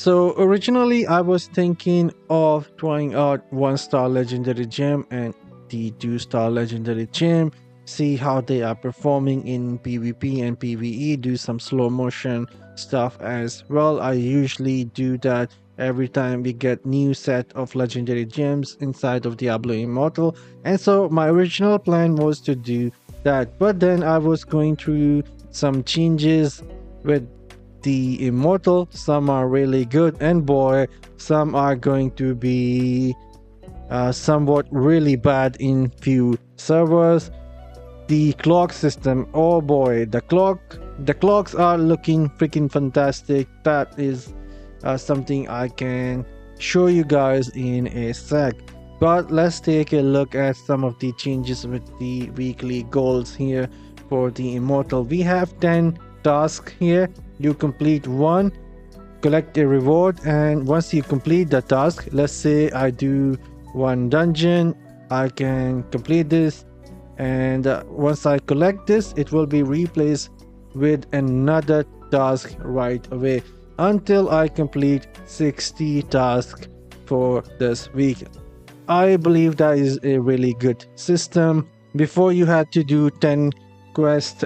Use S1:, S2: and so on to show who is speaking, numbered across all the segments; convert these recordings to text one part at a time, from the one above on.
S1: So originally I was thinking of trying out 1-star legendary gem and the 2-star legendary gem, see how they are performing in PvP and PvE, do some slow motion stuff as well. I usually do that every time we get new set of legendary gems inside of Diablo Immortal. And so my original plan was to do that, but then I was going through some changes with the Immortal. Some are really good, and boy, some are going to be somewhat really bad in few servers. The clock system, oh boy, the clocks are looking freaking fantastic. That is something I can show you guys in a sec. But let's take a look at some of the changes with the weekly goals here for the Immortal. We have 10 tasks here. You complete one, collect a reward, and once you complete the task, let's say I do one dungeon, I can complete this, and once I collect this, it will be replaced with another task right away until I complete 60 tasks for this week. I believe that is a really good system. Before you had to do 10 quests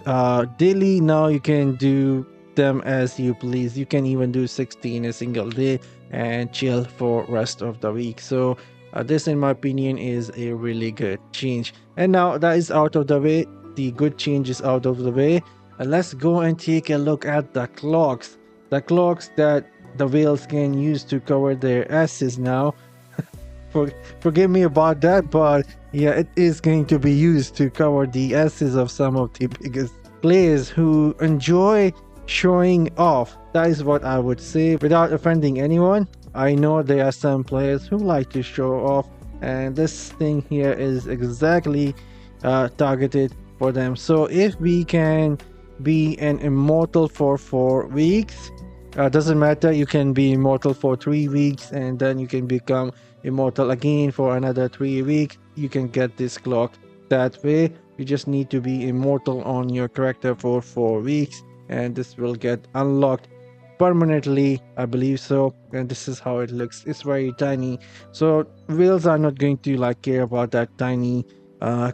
S1: daily, now you can do them as you please. You can even do 60 in a single day and chill for rest of the week. So this in my opinion is a really good change. And now that is out of the way, the good change is out of the way, let's go and take a look at the clocks that the whales can use to cover their asses now. Forgive me about that, but yeah, it is going to be used to cover the asses of some of the biggest players who enjoy showing off. That is what I would say without offending anyone. I know there are some players who like to show off, and this thing here is exactly targeted for them. So if we can be an immortal for 4 weeks, doesn't matter, you can be immortal for 3 weeks and then you can become immortal again for another 3 weeks. You can get this clock that way. You just need to be immortal on your character for 4 weeks and this will get unlocked permanently, I believe so. And this is how it looks. It's very tiny, so whales are not going to like care about that tiny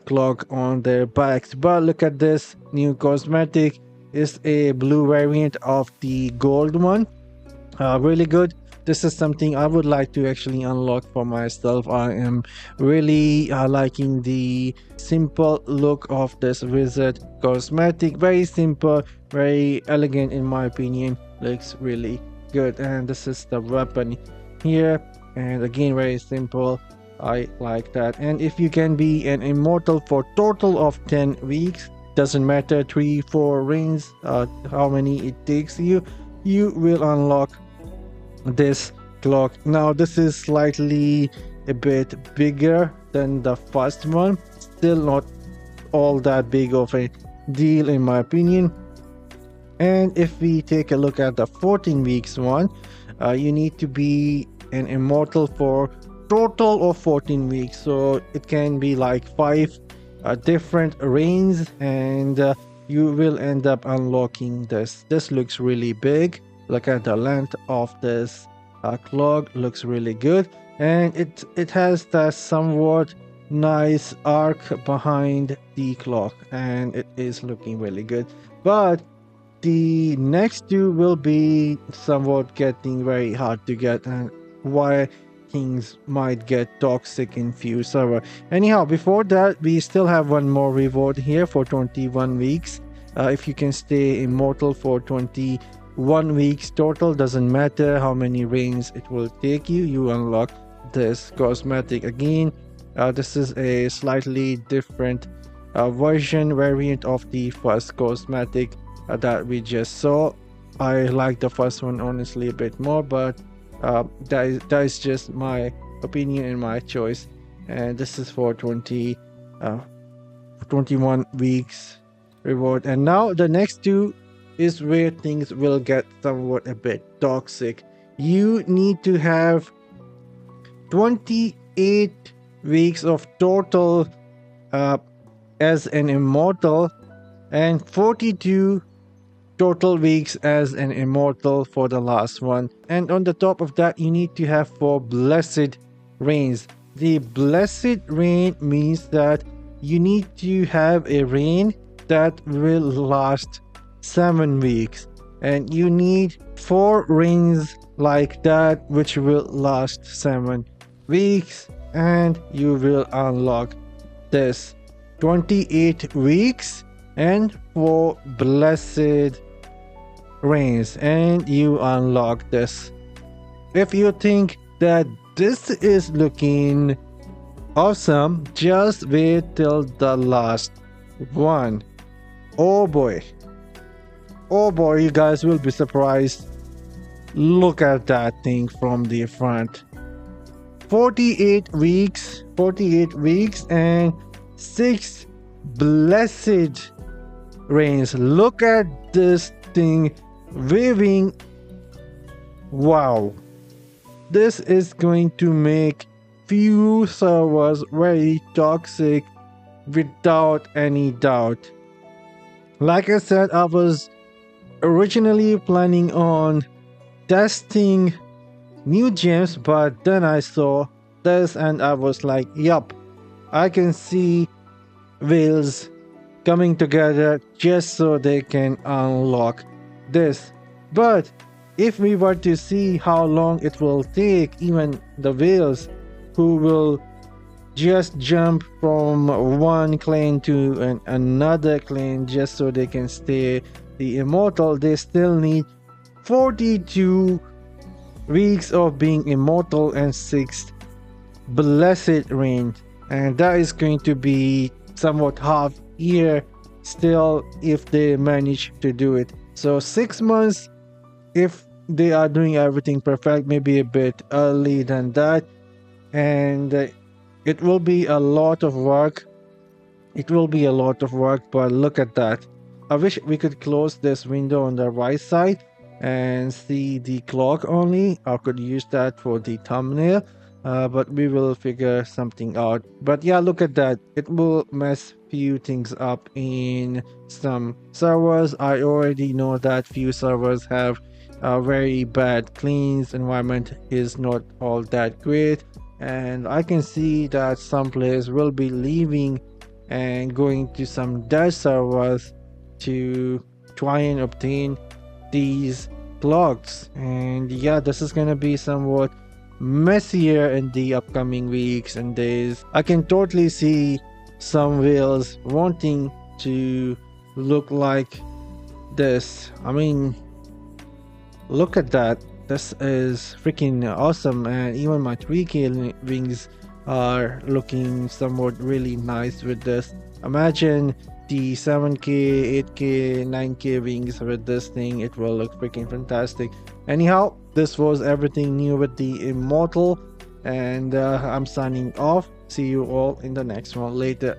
S1: clock on their backs. But look at this new cosmetic. Is a blue variant of the gold one. Really good. This is something I would like to actually unlock for myself. I am really liking the simple look of this wizard cosmetic. Very simple, very elegant in my opinion. Looks really good. And this is the weapon here, and again very simple. I like that. And if you can be an immortal for total of 10 weeks, doesn't matter 3-4 reigns, how many it takes you, you will unlock this clock. Now this is slightly a bit bigger than the first one, still not all that big of a deal in my opinion. And if we take a look at the 14 weeks one, you need to be an immortal for total of 14 weeks, so it can be like 5 different reigns, and you will end up unlocking this. This looks really big. Look at the length of this clock, looks really good, and it has that somewhat nice arc behind the clock, and it is looking really good. But the next two will be somewhat getting very hard to get, and why things might get toxic in few server. Anyhow, before that, we still have one more reward here for 21 weeks. If you can stay immortal for 21 weeks total, doesn't matter how many reigns it will take you, you unlock this cosmetic again. This is a slightly different variant of the first cosmetic that we just saw. I like the first one honestly a bit more, but that is just my opinion and my choice. And this is for 21 weeks reward. And now the next two is where things will get somewhat a bit toxic. You need to have 28 weeks of total as an immortal and 42 total weeks as an immortal for the last one. And on the top of that, you need to have 4 blessed reigns. The blessed reign means that you need to have a reign that will last 7 weeks, and you need 4 reigns like that which will last 7 weeks, and you will unlock this 28 weeks and 4 blessed reigns, and you unlock this. If you think that this is looking awesome, just wait till the last one. Oh boy, you guys will be surprised. Look at that thing from the front. 48 weeks and 6 blessed reigns. Look at this thing waving. Wow, this is going to make few servers very toxic without any doubt. Like I said, I was originally planning on testing new gems, but then I saw this and I was like, yup, I can see whales coming together just so they can unlock this. But if we were to see how long it will take, even the whales who will just jump from one clan to another clan just so they can stay the immortal, they still need 42 weeks of being immortal and 6 blessed reign, and that is going to be somewhat half year still if they manage to do it. So 6 months if they are doing everything perfect, maybe a bit early than that, and it will be a lot of work. But look at that. I wish we could close this window on the right side and see the clock only. I could use that for the thumbnail, but we will figure something out. But yeah, look at that. It will mess few things up in some servers. I already know that few servers have a very bad cleans. Environment is not all that great, and I can see that some players will be leaving and going to some dead servers to try and obtain these clocks. And yeah, this is gonna be somewhat messier in the upcoming weeks and days. I can totally see some whales wanting to look like this. I mean, look at that. This is freaking awesome, and even my 3K wings are looking somewhat really nice with this. Imagine the 7K, 8K, 9K wings with this thing. It will look freaking fantastic. Anyhow, this was everything new with the Immortal, and I'm signing off. See you all in the next one later.